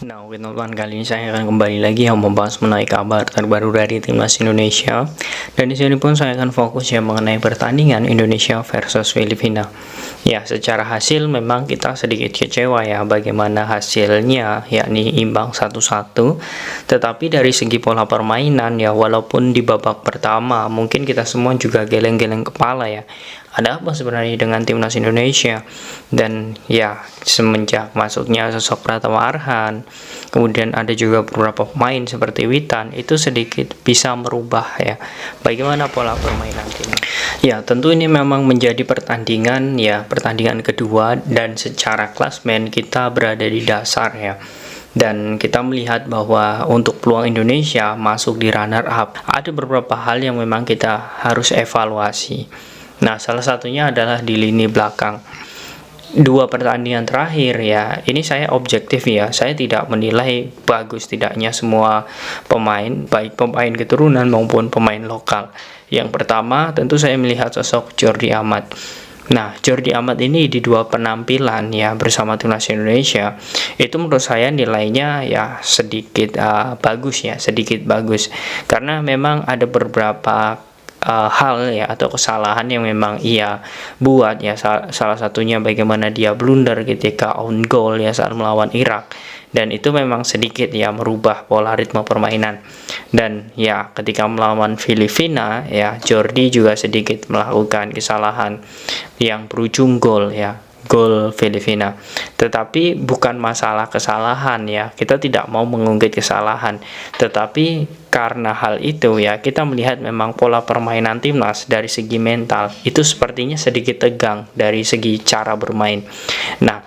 Nah, oke teman-teman, kali ini saya akan kembali lagi yang membahas mengenai kabar terbaru dari timnas Indonesia. Dan di sini pun saya akan fokus ya mengenai pertandingan Indonesia versus Filipina. Ya, secara hasil memang kita sedikit kecewa ya bagaimana hasilnya, yakni imbang 1-1. Tetapi dari segi pola permainan ya, walaupun di babak pertama mungkin kita semua juga geleng-geleng kepala ya. Ada apa sebenarnya dengan timnas Indonesia? Dan ya, semenjak masuknya sosok Pratama Arhan, kemudian ada juga beberapa pemain seperti Witan, itu sedikit bisa merubah ya bagaimana pola permainan tim. Ya, tentu ini memang menjadi pertandingan kedua, dan secara klasmen kita berada di dasar ya. Dan kita melihat bahwa untuk peluang Indonesia masuk di runner up, ada beberapa hal yang memang kita harus evaluasi. Nah, salah satunya adalah di lini belakang. Dua pertandingan terakhir ya, ini saya objektif ya, saya tidak menilai bagus tidaknya semua pemain, baik pemain keturunan maupun pemain lokal. Yang pertama tentu saya melihat sosok Jordi Amat. Nah, Jordi Amat ini di dua penampilan ya bersama timnas Indonesia, itu menurut saya nilainya ya sedikit bagus ya, sedikit bagus. Karena memang ada beberapa hal ya atau kesalahan yang memang ia buat ya, salah satunya bagaimana dia blunder ketika on goal ya saat melawan Irak, dan itu memang sedikit ya merubah pola ritme permainan. Dan ya ketika melawan Filipina ya, Jordi juga sedikit melakukan kesalahan yang berujung gol ya, gol Filipina. Tetapi bukan masalah kesalahan ya, kita tidak mau mengungkit kesalahan, tetapi karena hal itu ya kita melihat memang pola permainan timnas dari segi mental itu sepertinya sedikit tegang dari segi cara bermain. Nah,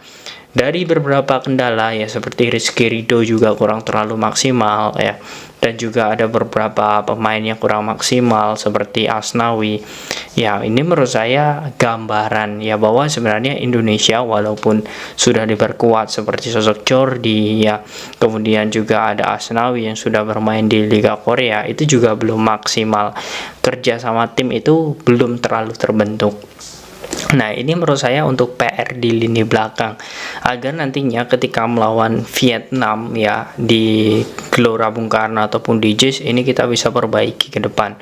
dari beberapa kendala ya seperti Rizky Ridho juga kurang terlalu maksimal ya, dan juga ada beberapa pemain yang kurang maksimal seperti Asnawi. Ya, ini menurut saya gambaran ya bahwa sebenarnya Indonesia walaupun sudah diperkuat seperti sosok Jordi ya, kemudian juga ada Asnawi yang sudah bermain di Liga Korea, itu juga belum maksimal. Kerja sama tim itu belum terlalu terbentuk. Nah, ini menurut saya untuk PR di lini belakang, agar nantinya ketika melawan Vietnam ya di Gelora Bung Karno ataupun di JIS ini kita bisa perbaiki ke depan.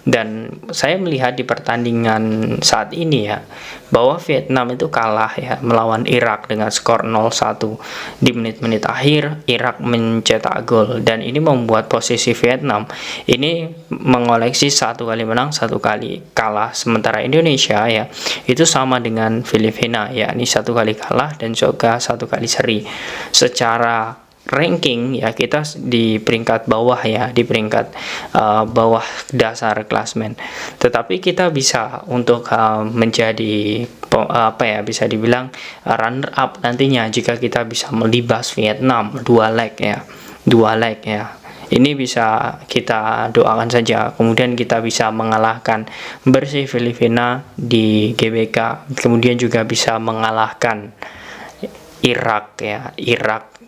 Dan saya melihat di pertandingan saat ini ya, bahwa Vietnam itu kalah ya melawan Irak dengan skor 0-1. Di menit-menit akhir Irak mencetak gol, dan ini membuat posisi Vietnam ini mengoleksi 1 kali menang 1 kali kalah, sementara Indonesia ya itu sama dengan Filipina ya, ini 1 kali kalah dan juga 1 kali seri. Secara ranking ya kita di peringkat bawah ya, di peringkat bawah dasar klasmen, tetapi kita bisa untuk menjadi bisa dibilang runner up nantinya jika kita bisa melibas Vietnam 2 leg ya. Ini bisa kita doakan saja, kemudian kita bisa mengalahkan bersih Filipina di GBK, kemudian juga bisa mengalahkan Irak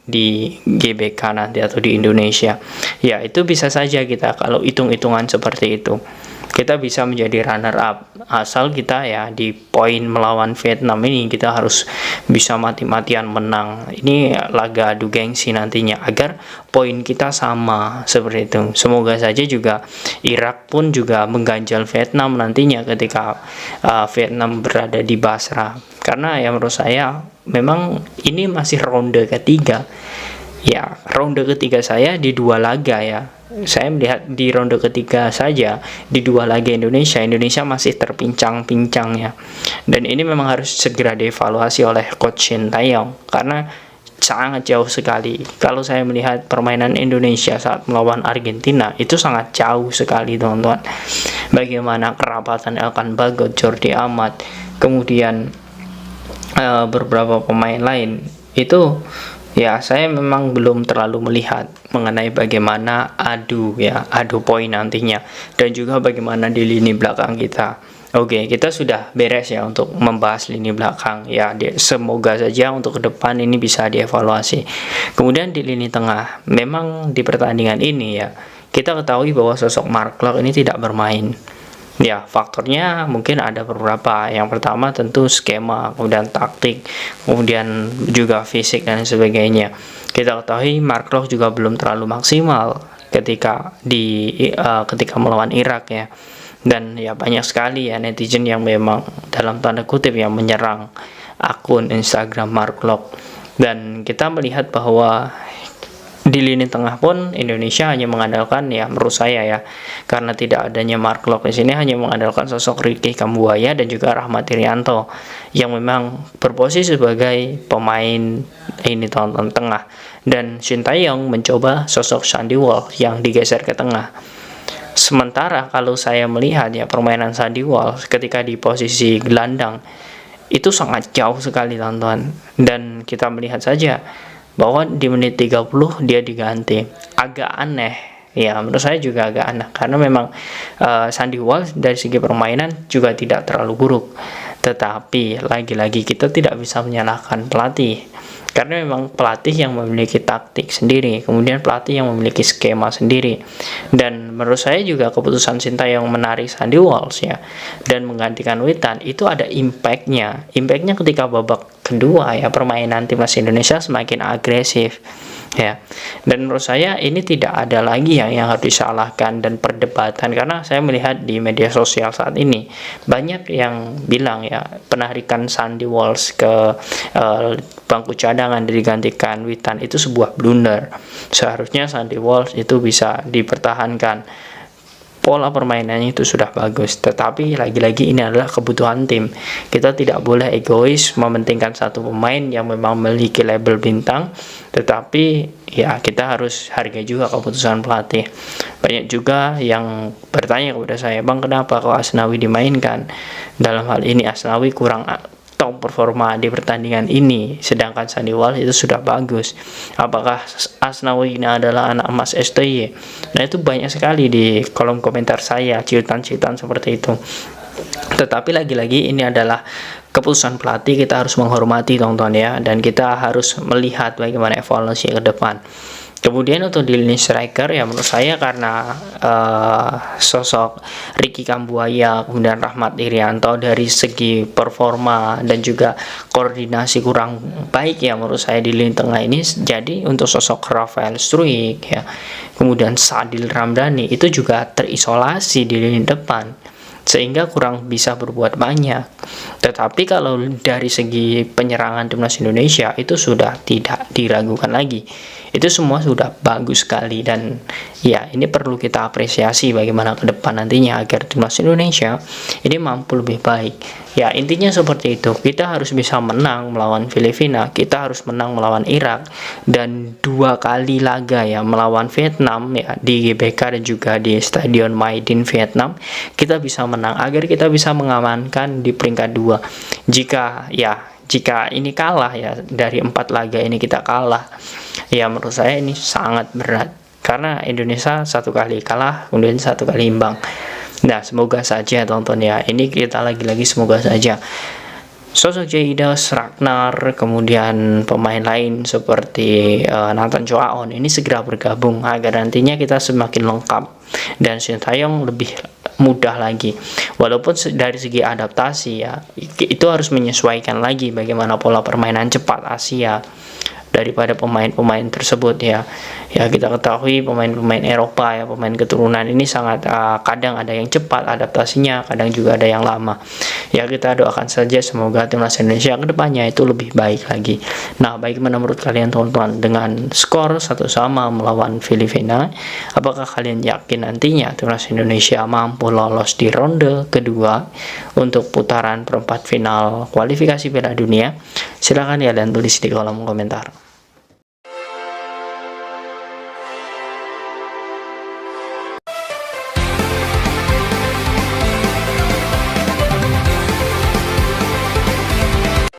di GBK nanti atau di Indonesia. Ya, itu bisa saja kita kalau hitung-hitungan seperti itu. Kita bisa menjadi runner up asal kita ya di poin melawan Vietnam ini kita harus bisa mati-matian menang. Ini laga adu gengsi nantinya agar poin kita sama seperti itu. Semoga saja juga Irak pun juga mengganjal Vietnam nantinya ketika Vietnam berada di Basra. Karena ya menurut saya memang ini masih ronde ketiga. Ya, ronde ketiga saya di 2 laga ya. Saya melihat di ronde ketiga saja di 2 laga Indonesia masih terpincang-pincang ya. Dan ini memang harus segera dievaluasi oleh Coach Shin Taeyong karena sangat jauh sekali. Kalau saya melihat permainan Indonesia saat melawan Argentina itu sangat jauh sekali, teman-teman. Bagaimana kerapatan Elkan Bagot, Jordi Amat, kemudian beberapa pemain lain itu ya, saya memang belum terlalu melihat mengenai bagaimana adu poin nantinya, dan juga bagaimana di lini belakang kita. Oke, kita sudah beres ya untuk membahas lini belakang ya. Semoga saja untuk ke depan ini bisa dievaluasi. Kemudian di lini tengah, memang di pertandingan ini ya kita ketahui bahwa sosok Mark Klok ini tidak bermain. Ya, faktornya mungkin ada beberapa. Yang pertama tentu skema, kemudian taktik, kemudian juga fisik dan sebagainya. Kita ketahui Mark Klok juga belum terlalu maksimal ketika melawan Irak ya. Dan ya banyak sekali ya netizen yang memang dalam tanda kutip yang menyerang akun Instagram Mark Klok. Dan kita melihat bahwa di lini tengah pun Indonesia hanya mengandalkan, ya menurut saya ya, karena tidak adanya Mark Klok di sini, hanya mengandalkan sosok Ricky Kambuaya dan juga Rahmat Irianto yang memang berposisi sebagai pemain ini tonton tengah, dan Sintayong mencoba sosok Sandy Walsh yang digeser ke tengah. Sementara kalau saya melihat ya permainan Sandy Walsh ketika di posisi gelandang itu sangat jauh sekali tonton, dan kita melihat saja bahwa di menit 30 dia diganti. Agak aneh ya, menurut saya juga agak aneh karena memang Sandy Walsh dari segi permainan juga tidak terlalu buruk, tetapi lagi-lagi kita tidak bisa menyalahkan pelatih karena memang pelatih yang memiliki taktik sendiri, kemudian pelatih yang memiliki skema sendiri. Dan menurut saya juga keputusan Sintayong menarik Sandy Walsh ya dan menggantikan Witan itu ada impactnya ketika babak kedua ya, permainan timnas Indonesia semakin agresif ya. Dan menurut saya ini tidak ada lagi yang harus disalahkan dan perdebatan, karena saya melihat di media sosial saat ini banyak yang bilang ya penarikan Sandy Walsh ke bangku cadangan digantikan Witan itu sebuah blunder. Seharusnya Sandy Walsh itu bisa dipertahankan, pola permainannya itu sudah bagus, tetapi lagi-lagi ini adalah kebutuhan tim. Kita tidak boleh egois mementingkan satu pemain yang memang memiliki label bintang, tetapi ya kita harus hargai juga keputusan pelatih. Banyak juga yang bertanya kepada saya, "Bang, kenapa kok Asnawi dimainkan?" Dalam hal ini Asnawi kurang top performa di pertandingan ini, sedangkan Sandy Walsh itu sudah bagus. Apakah Asnawi ini adalah anak emas STY? Nah, itu banyak sekali di kolom komentar saya, ciutan-ciutan seperti itu. Tetapi lagi-lagi ini adalah keputusan pelatih, kita harus menghormati tonton ya, dan kita harus melihat bagaimana evaluasi ke depan. Kemudian untuk di lini striker ya menurut saya karena sosok Ricky Kambuaya kemudian Rahmat Irianto dari segi performa dan juga koordinasi kurang baik ya menurut saya di lini tengah ini. Jadi untuk sosok Rafael Struijk ya, kemudian Sadil Ramdhani itu juga terisolasi di lini depan sehingga kurang bisa berbuat banyak. Tetapi kalau dari segi penyerangan timnas Indonesia itu sudah tidak diragukan lagi. Itu semua sudah bagus sekali, dan ya ini perlu kita apresiasi bagaimana ke depan nantinya agar timnas Indonesia ini mampu lebih baik. Ya intinya seperti itu, kita harus bisa menang melawan Filipina, kita harus menang melawan Irak, dan 2 kali laga ya melawan Vietnam ya di GBK dan juga di Stadion Maidin Vietnam kita bisa menang agar kita bisa mengamankan di peringkat 2. Jika ini kalah ya, dari 4 laga ini kita kalah, ya menurut saya ini sangat berat karena Indonesia 1 kali kalah kemudian 1 kali imbang. Nah semoga saja tonton ya, ini kita lagi-lagi semoga saja sosok Jaidas, Ragnar, kemudian pemain lain seperti Nathan Choaon ini segera bergabung agar nantinya kita semakin lengkap dan Sintayong lebih mudah lagi. Walaupun dari segi adaptasi ya itu harus menyesuaikan lagi bagaimana pola permainan cepat Asia daripada pemain-pemain tersebut ya. Ya kita ketahui pemain-pemain Eropa ya, pemain keturunan ini sangat kadang ada yang cepat adaptasinya, kadang juga ada yang lama. Ya kita doakan saja semoga timnas Indonesia kedepannya itu lebih baik lagi. Nah, bagaimana menurut kalian teman-teman dengan skor 1-1 melawan Filipina? Apakah kalian yakin nantinya timnas Indonesia mampu lolos di ronde kedua untuk putaran perempat final kualifikasi Piala Dunia? Silahkan kalian tulis di kolom komentar.